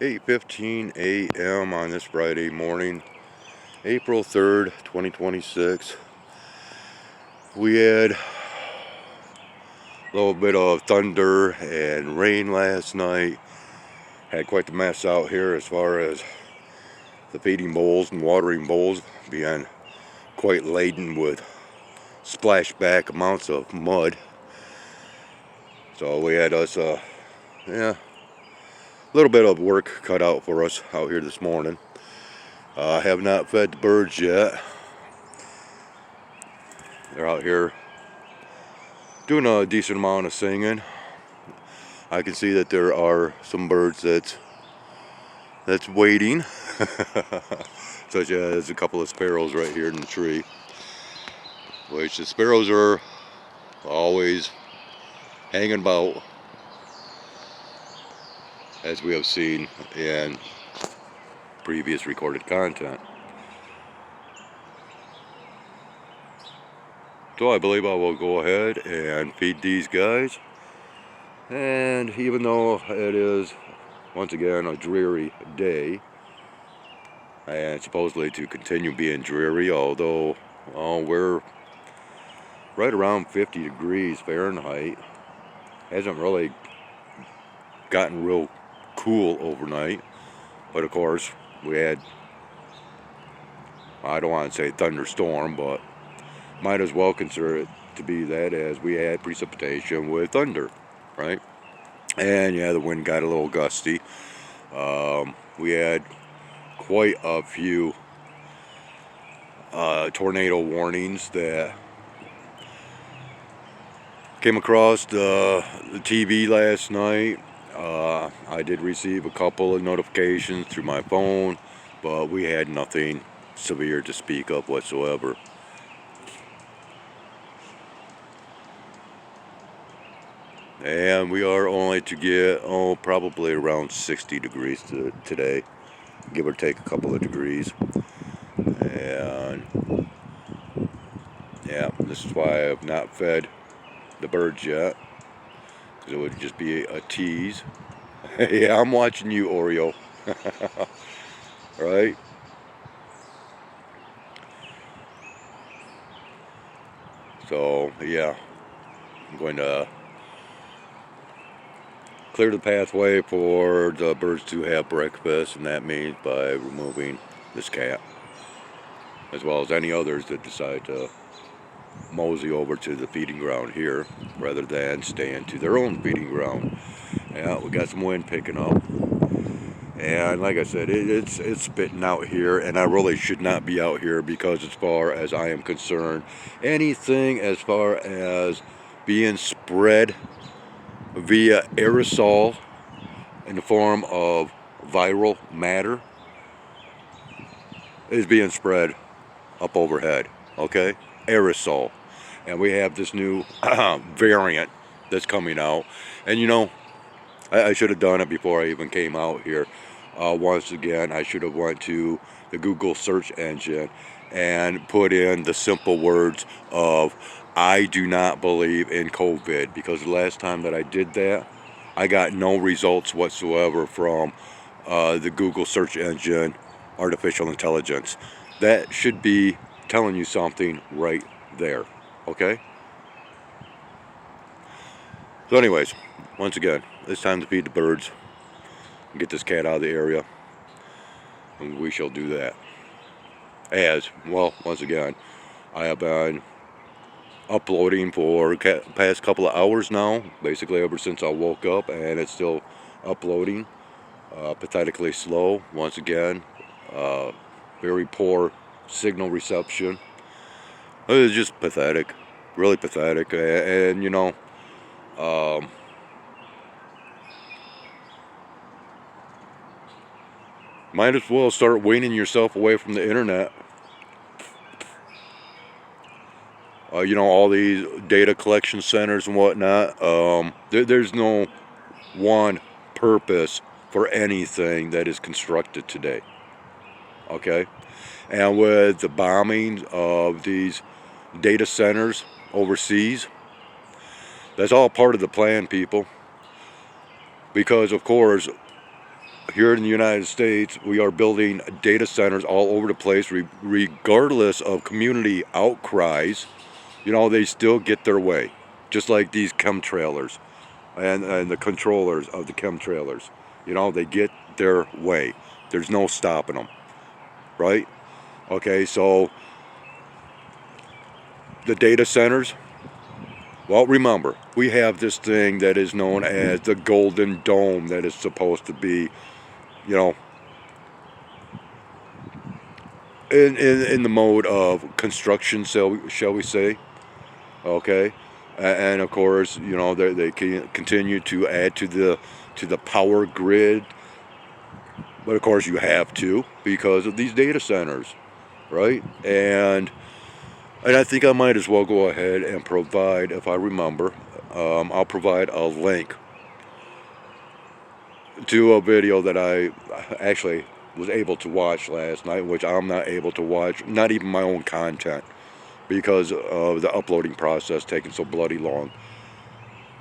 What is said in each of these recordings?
8:15 a.m. on this Friday morning, April 3rd, 2026. We had a little bit of thunder and rain last night. Had quite the mess out here as far as the feeding bowls and watering bowls being quite laden with splashback amounts of mud. So we had us a little bit of work cut out for us out here this morning. I have not fed the birds yet. They're out here doing a decent amount of singing. I can see that there are some birds that's waiting, such as a couple of sparrows right here in the tree, which the sparrows are always hanging about, as we have seen in previous recorded content. So I believe I will go ahead and feed these guys. And even though it is once again a dreary day, and supposedly to continue being dreary, although we're right around 50 degrees Fahrenheit, hasn't really gotten real cool overnight. But of course we had, I don't want to say thunderstorm, but might as well consider it to be that, as we had precipitation with thunder, right? And yeah, the wind got a little gusty. We had quite a few tornado warnings that came across the TV last night. I did receive a couple of notifications through my phone, but we had nothing severe to speak of whatsoever. And we are only to get probably around 60 degrees today, give or take a couple of degrees. And yeah, this is why I have not fed the birds yet, because it would just be a tease. Yeah, I'm watching you, Oreo. Right? So yeah, I'm going to clear the pathway for the birds to have breakfast, and that means by removing this cat, as well as any others that decide to mosey over to the feeding ground here rather than staying to their own feeding ground. Yeah, we got some wind picking up, and like I said, it's spitting out here, and I really should not be out here, because as far as I am concerned, anything as far as being spread via aerosol in the form of viral matter is being spread up overhead, okay? Aerosol. And we have this new variant that's coming out. And you know, I should have done it before I even came out here. Once again, I should have went to the Google search engine and put in the simple words of "I do not believe in COVID," because the last time that I did that, I got no results whatsoever from the Google search engine artificial intelligence. That should be telling you something right there, okay? So anyways, once again, it's time to feed the birds and get this cat out of the area, and we shall do that. As well, once again, I have been uploading for past couple of hours now, basically ever since I woke up, and it's still uploading. Pathetically slow, once again. Very poor signal reception. It's just pathetic, really pathetic. And you know, might as well start weaning yourself away from the internet. You know, all these data collection centers and whatnot, there's no one purpose for anything that is constructed today, okay? And with the bombing of these data centers overseas, that's all part of the plan, people. Because of course, here in the United States, we are building data centers all over the place, regardless of community outcries. You know, they still get their way, just like these chemtrailers and the controllers of the chemtrailers. You know, they get their way. There's no stopping them, right? Okay, so the data centers, well, remember, we have this thing that is known as the Golden Dome that is supposed to be, you know, in the mode of construction, shall we say, okay? And of course, you know, they can continue to add to the power grid, but of course you have to because of these data centers, right? And I think I might as well go ahead and provide, if I remember, I'll provide a link to a video that I actually was able to watch last night, which I'm not able to watch, not even my own content, because of the uploading process taking so bloody long.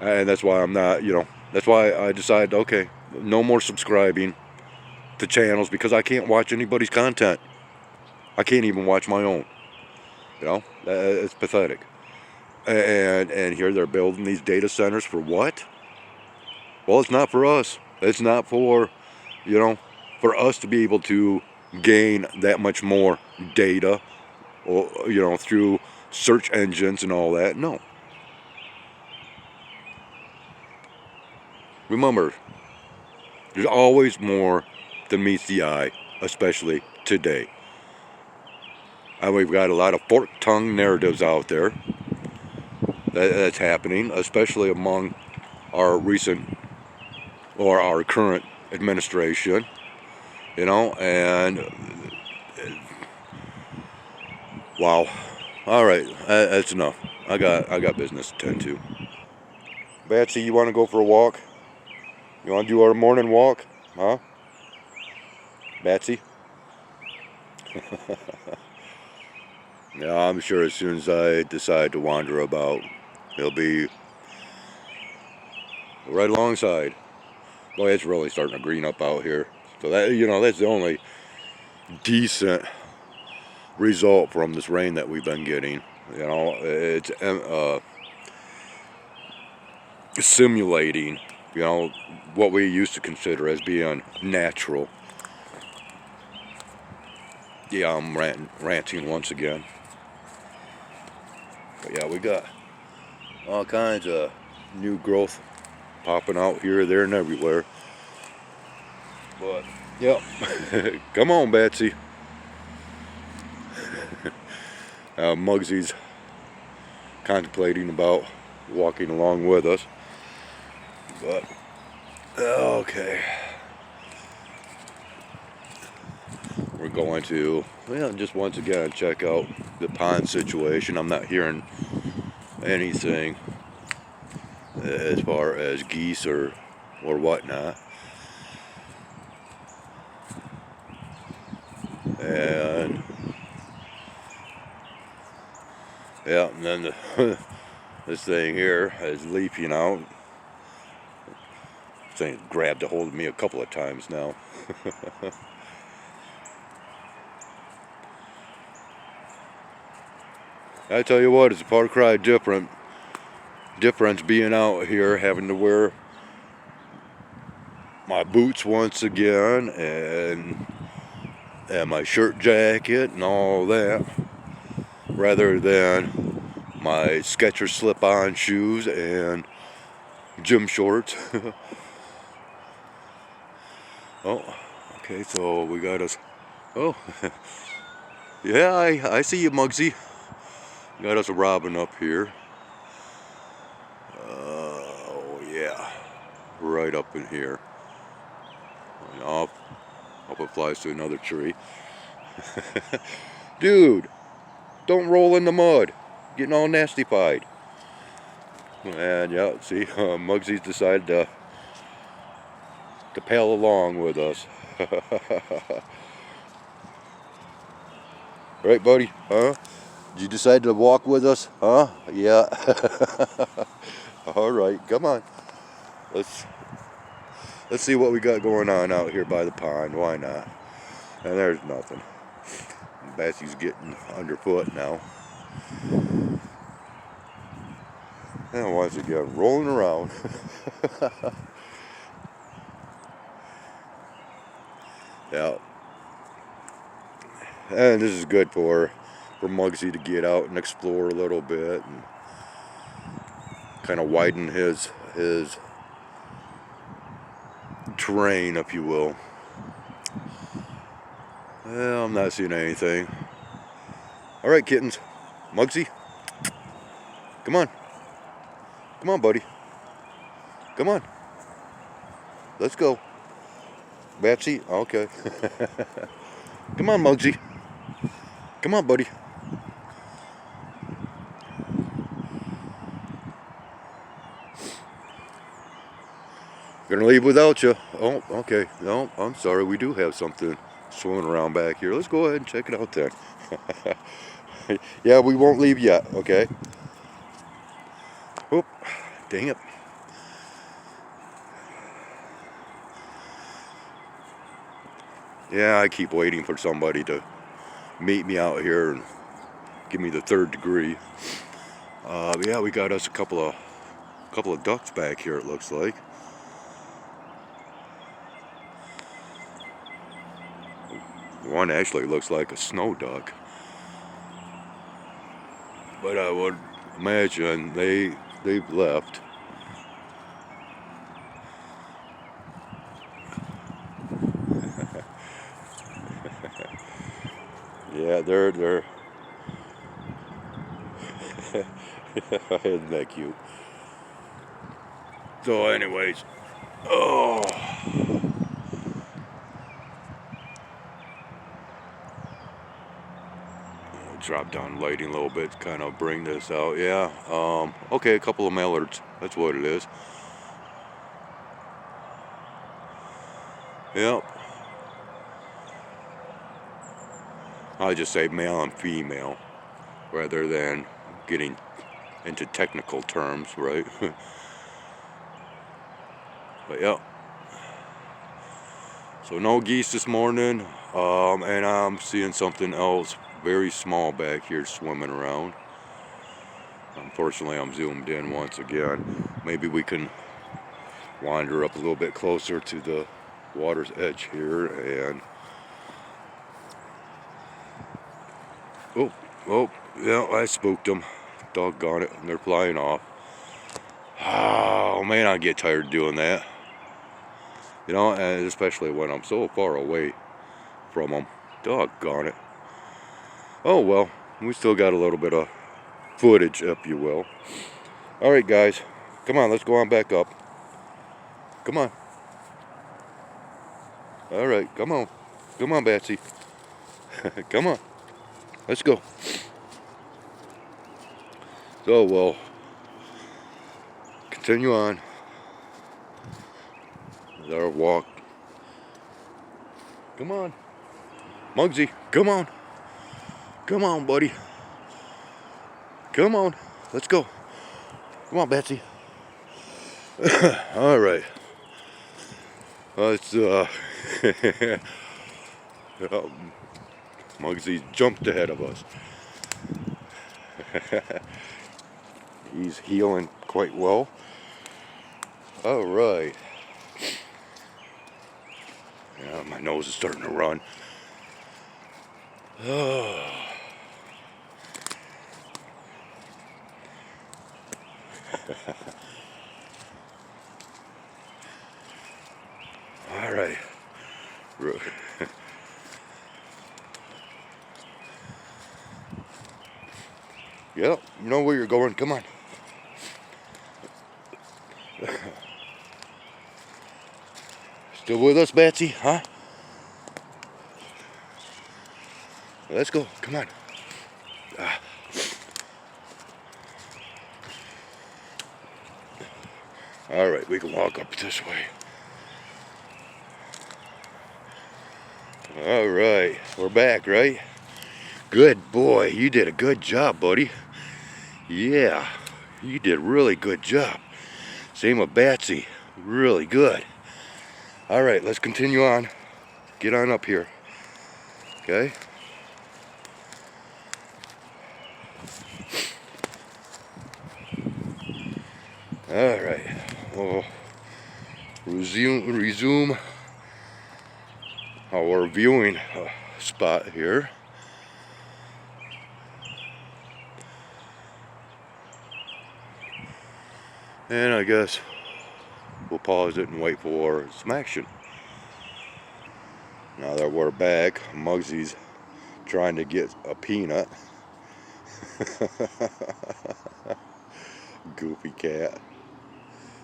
And that's why I'm not, you know, that's why I decided, okay, no more subscribing to channels, because I can't watch anybody's content. I can't even watch my own. You know, it's pathetic. And here they're building these data centers for what? Well, it's not for us. It's not for, you know, for us to be able to gain that much more data, or, you know, through search engines and all that. No. Remember, there's always more than meets the eye, especially today. And we've got a lot of fork-tongued narratives out there that's happening, especially among our recent or our current administration, you know, and wow. All right, that's enough. I got business to tend to. Betsy, you want to go for a walk? You want to do our morning walk, huh? Betsy? Yeah, I'm sure as soon as I decide to wander about, he'll be right alongside. Boy, it's really starting to green up out here. So that, you know, that's the only decent result from this rain that we've been getting. You know, it's simulating, you know, what we used to consider as being natural. Yeah, I'm ranting once again. But yeah, we got all kinds of new growth popping out here, there, and everywhere. But, yep. Come on, Betsy. Muggsy's contemplating about walking along with us. But, okay. We're going to, well, just once again check out the pond situation. I'm not hearing anything as far as geese or whatnot. And yeah, and then this thing here is leaping out. This thing grabbed a hold of me a couple of times now. I tell you what, it's a far cry difference being out here, having to wear my boots once again, and my shirt jacket and all that, rather than my Skechers slip-on shoes and gym shorts. Oh, okay, so we got us, oh, yeah, I see you, Muggsy. Got us a robin up here. Oh yeah, right up in here. And off it flies to another tree. Dude, don't roll in the mud. Getting all nastified. And yeah, see, Muggsy's decided to paddle along with us. Right, buddy? Huh? Did you decide to walk with us? Huh? Yeah. All right, come on. Let's Let's see what we got going on out here by the pond. Why not? And there's nothing. Betsy's getting underfoot now. And once again, rolling around. Yeah. And this is good for Muggsy to get out and explore a little bit and kind of widen his terrain, if you will. Well, I'm not seeing anything. All right, kittens. Muggsy, come on. Come on, buddy. Come on. Let's go. Betsy, okay. Come on, Muggsy. Come on, buddy. Gonna leave without you. Oh, okay. No, I'm sorry. We do have something swimming around back here. Let's go ahead and check it out then. Yeah, we won't leave yet, okay? Oop, dang it. Yeah, I keep waiting for somebody to meet me out here and give me the 3rd degree. Yeah, we got us a couple of ducks back here, it looks like. One actually looks like a snow duck. But I would imagine they've left. Yeah, they're isn't that cute? So anyways, oh, I'll drop down lighting a little bit, kind of bring this out. Yeah, okay, a couple of mallards, that's what it is. Yep. I just say male and female rather than getting into technical terms, right? But yeah. So no geese this morning, and I'm seeing something else very small back here swimming around. Unfortunately, I'm zoomed in once again. Maybe we can wander up a little bit closer to the water's edge here and oh, yeah, I spooked them. Doggone it, and they're flying off. Oh man, I get tired doing that. You know, and especially when I'm so far away from them. Doggone it. Oh well, we still got a little bit of footage, if you will. Alright guys, come on, let's go on back up. Come on. Alright, come on. Come on, Betsy. Come on. Let's go. So we'll continue on with our walk. Come on. Muggsy, come on. Come on, buddy. Come on. Let's go. Come on, Betsy. All right. Let's, Muggsy jumped ahead of us. He's healing quite well. All right. Yeah, my nose is starting to run. Oh. All right. Yep, you know where you're going. Come on. Still with us, Betsy? Huh? Let's go. Come on. All right, we can walk up this way. All right, we're back, right? Good boy. You did a good job, buddy. Yeah, you did a really good job. Same with Betsy. Really good. All right, let's continue on. Get on up here. Okay. All right. We'll resume our viewing spot here. And I guess we'll pause it and wait for some action. Now that we're back, Muggsy's trying to get a peanut. Goofy cat.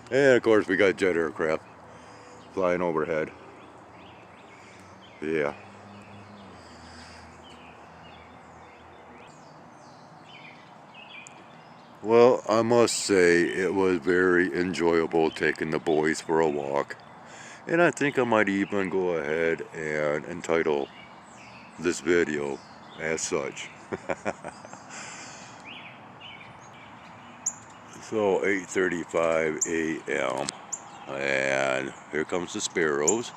And of course we got jet aircraft flying overhead. Yeah. Well, I must say it was very enjoyable taking the boys for a walk. And I think I might even go ahead and entitle this video as such. So 8:35 a.m. and here comes the sparrows.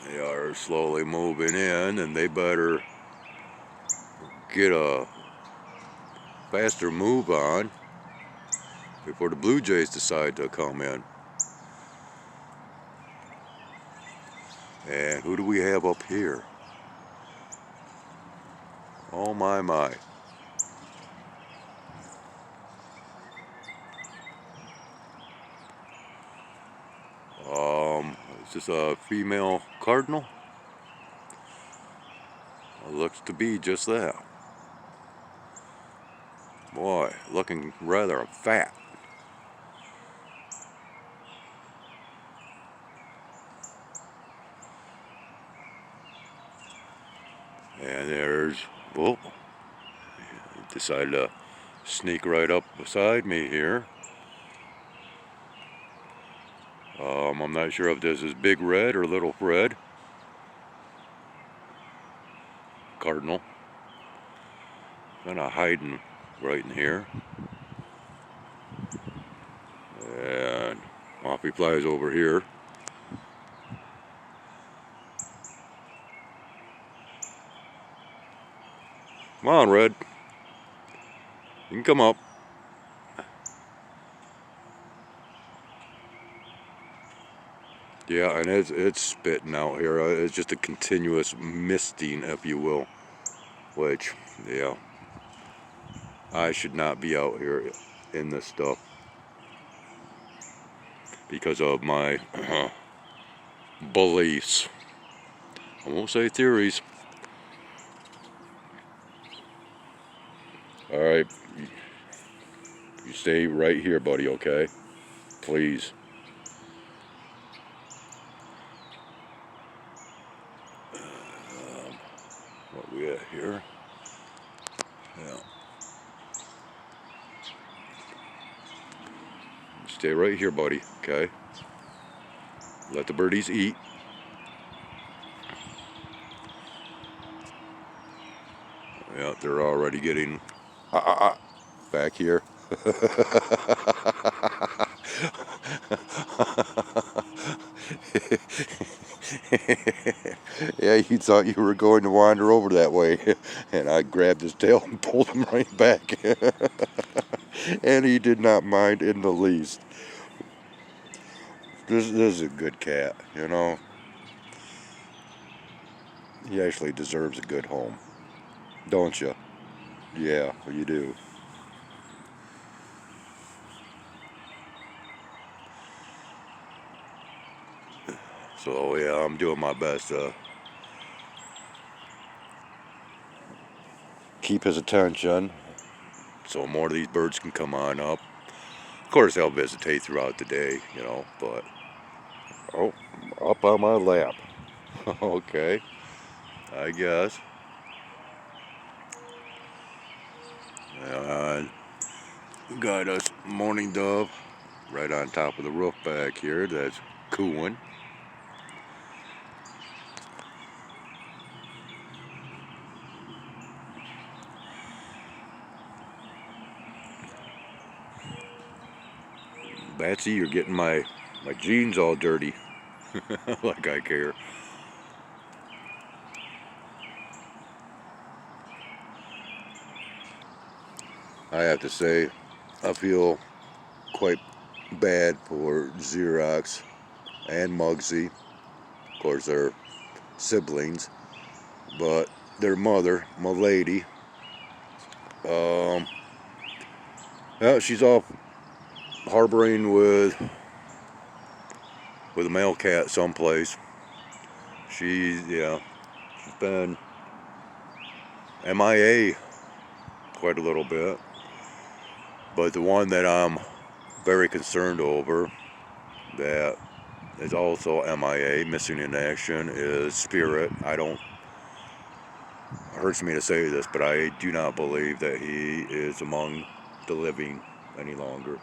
They are slowly moving in, and they better get a faster move on before the Blue Jays decide to come in. And who do we have up here? Oh my. Is this a female cardinal? It looks to be just that. Boy, looking rather fat. And there's, whoa, decided to sneak right up beside me here. I'm not sure if this is Big Red or Little Red. Cardinal. Kind of hiding right in here. And off he flies over here. Come on, Red. You can come up. Yeah, and it's spitting out here. It's just a continuous misting, if you will. Which, yeah, I should not be out here in this stuff because of my beliefs. I won't say theories. All right, you stay right here, buddy, okay? Please. What we at here? Yeah. Stay right here, buddy, okay? Let the birdies eat. Yeah, they're already getting back here. Yeah, you thought you were going to wander over that way, and I grabbed his tail and pulled him right back. And he did not mind in the least. This is a good cat, you know. He actually deserves a good home, don't you? Yeah, you do. So yeah, I'm doing my best to keep his attention so more of these birds can come on up. Of course, they'll visitate throughout the day, you know, but oh, up on my lap. Okay, I guess. And got a mourning dove right on top of the roof back here that's cooing. Batsy, you're getting my My jeans all dirty. Like I care. I have to say, I feel quite bad for Xerox and Muggsy. Of course, they're siblings, but their mother, my lady, yeah, she's off harboring with a male cat someplace. She's been MIA quite a little bit. But the one that I'm very concerned over, that is also MIA, missing in action, is Spirit. It hurts me to say this, but I do not believe that he is among the living any longer.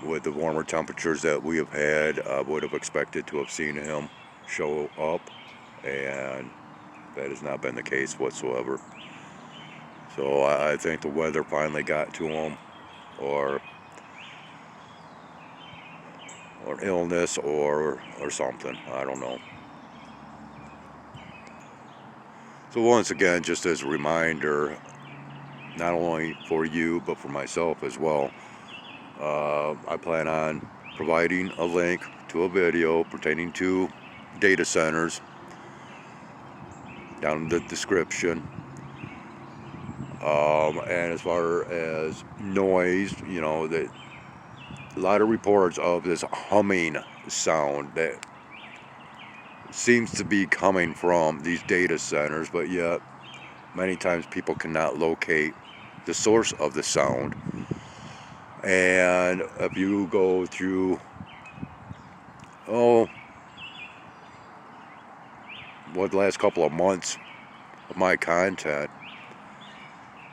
With the warmer temperatures that we have had, I would have expected to have seen him show up, and that has not been the case whatsoever. So I think the weather finally got to him, or illness, or something. I don't know. So once again, just as a reminder, not only for you, but for myself as well, I plan on providing a link to a video pertaining to data centers down in the description. And as far as noise, that a lot of reports of this humming sound that seems to be coming from these data centers, but yet many times people cannot locate the source of the sound. And if you go through, the last couple of months of my content,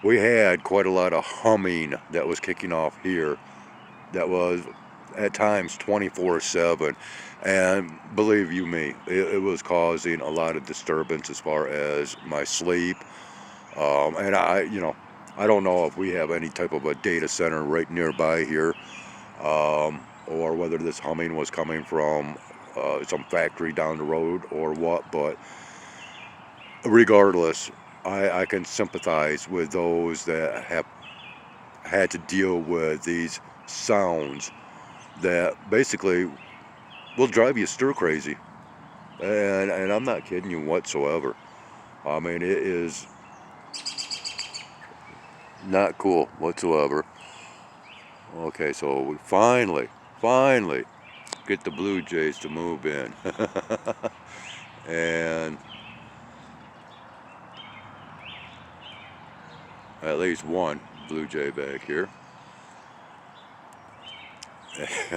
we had quite a lot of humming that was kicking off here, that was at times 24/7, and believe you me, it was causing a lot of disturbance as far as my sleep. And I don't know if we have any type of a data center right nearby here, or whether this humming was coming from some factory down the road or what, but regardless, I can sympathize with those that have had to deal with these sounds that basically will drive you stir crazy. And I'm not kidding you whatsoever. I mean, it is not cool whatsoever. Okay, so we finally get the Blue Jays to move in. And at least one Blue Jay back here.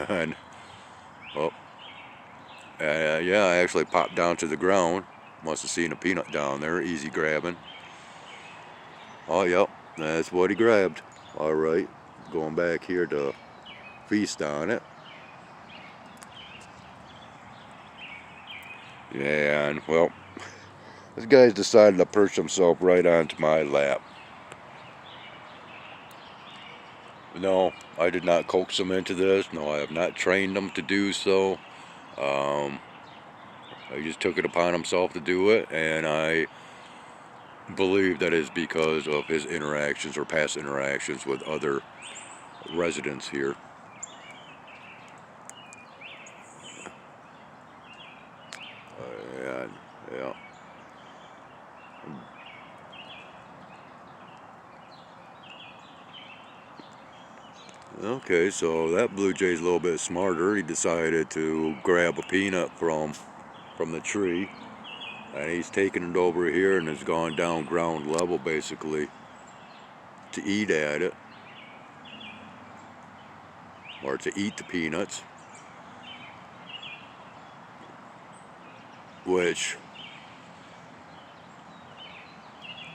And yeah, I actually popped down to the ground. Must have seen a peanut down there, easy grabbing. Oh, yep, that's what he grabbed. All right, going back here to feast on it. And, well, this guy's decided to perch himself right onto my lap. No, I did not coax him into this. No, I have not trained him to do so. He just took it upon himself to do it, and I believe that is because of his interactions or past interactions with other residents here. And, yeah. Okay, so that Blue Jay's a little bit smarter. He decided to grab a peanut from the tree, and he's taken it over here and has gone down ground level basically to eat at it, or to eat the peanuts, which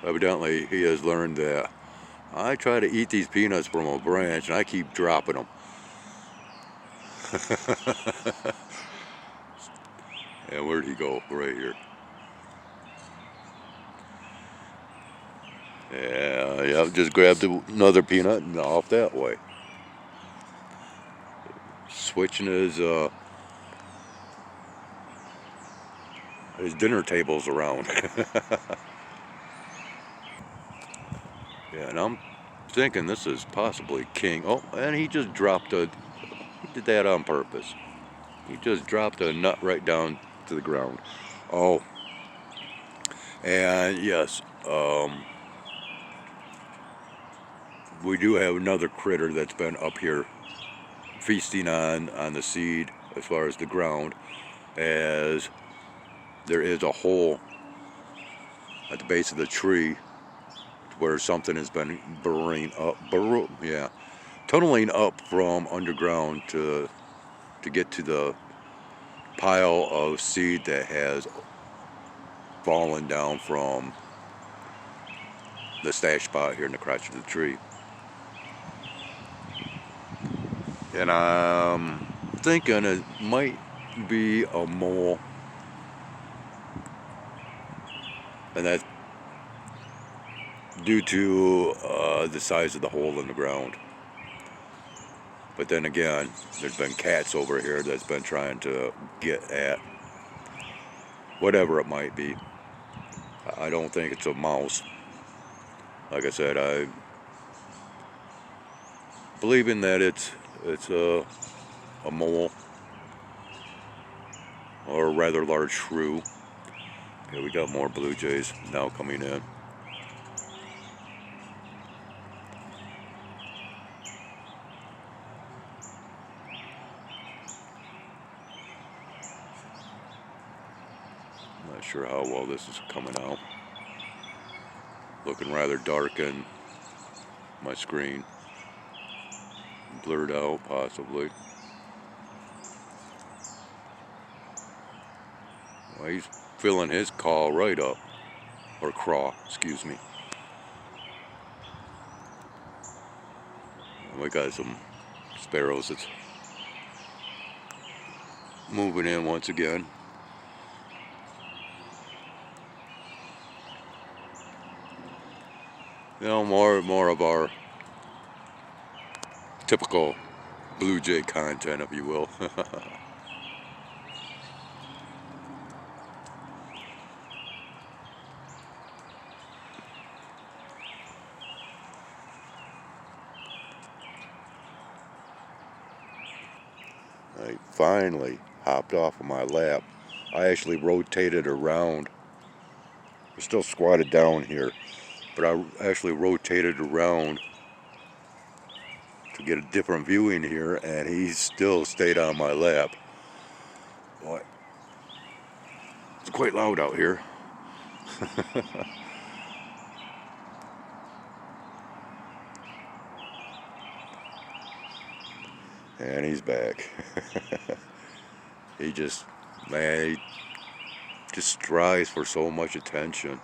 evidently he has learned that I try to eat these peanuts from a branch and I keep dropping them. And where'd he go? Right here. Yeah, just grabbed another peanut and off that way. switching his dinner tables around. Yeah, and I'm thinking this is possibly King. Oh, and he just dropped he did that on purpose. He just dropped a nut right down to the ground. Oh, and yes, we do have another critter that's been up here feasting on the seed as far as the ground, as there is a hole at the base of the tree where something has been tunneling up from underground to get to the pile of seed that has fallen down from the stash spot here in the crotch of the tree. And I'm thinking it might be a mole, and that's due to the size of the hole in the ground. But then again, there's been cats over here that's been trying to get at whatever it might be. I don't think it's a mouse. Like I said, I believing that it's a mole, or a rather large shrew. Okay, we got more blue jays now coming in. Not sure how well this is coming out. Looking rather dark in my screen. Blurred out, possibly. Well, he's filling his call right up. Or craw, excuse me. We got some sparrows that's moving in once again. You know, more of our typical blue jay content, if you will. I finally hopped off of my lap. I actually rotated around. I'm still squatted down here, but I actually rotated around to get a different viewing here, and he still stayed on my lap. Boy, it's quite loud out here. And he's back. He just strives for so much attention.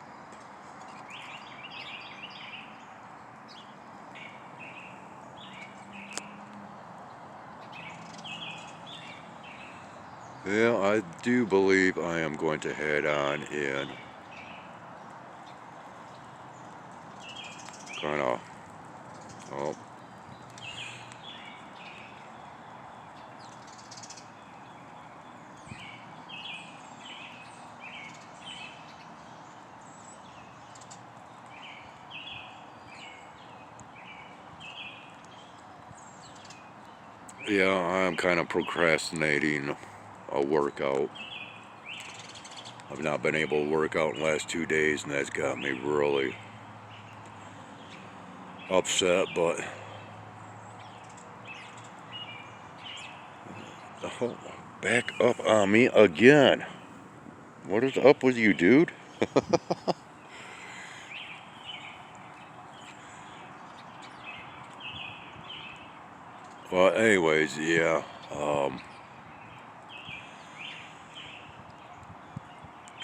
Yeah, I do believe I am going to head on in. Kind of. Oh. Yeah, I'm kind of procrastinating a workout. I've not been able to work out in the last 2 days, and that's got me really upset, but oh, back up on me again. What is up with you, dude? Well, anyways, yeah.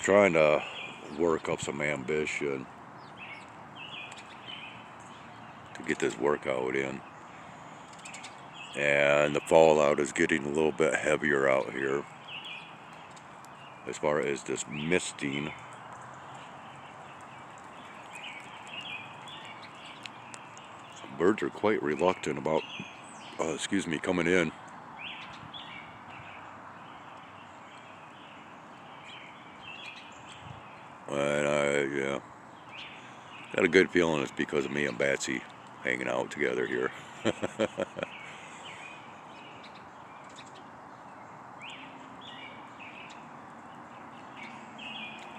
Trying to work up some ambition to get this workout in. And the fallout is getting a little bit heavier out here as far as this misting. Some birds are quite reluctant about, coming in. And yeah, got a good feeling it's because of me and Batsy hanging out together here.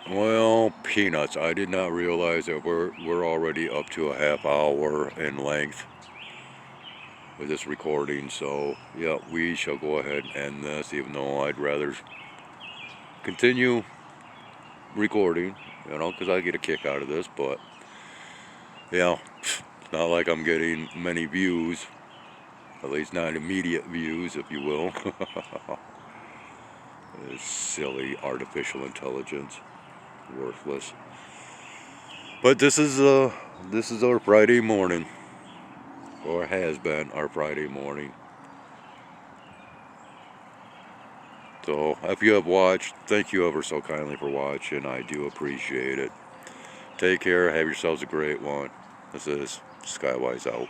Well, peanuts. I did not realize that we're already up to a half hour in length with this recording. So yeah, we shall go ahead and end this, even though I'd rather continue recording, you know, because I get a kick out of this. But yeah, it's not like I'm getting many views, at least not immediate views, if you will. This silly artificial intelligence, worthless. But this is our Friday morning, or has been our Friday morning. So if you have watched, thank you ever so kindly for watching. I do appreciate it. Take care. Have yourselves a great one. This is Skywise out.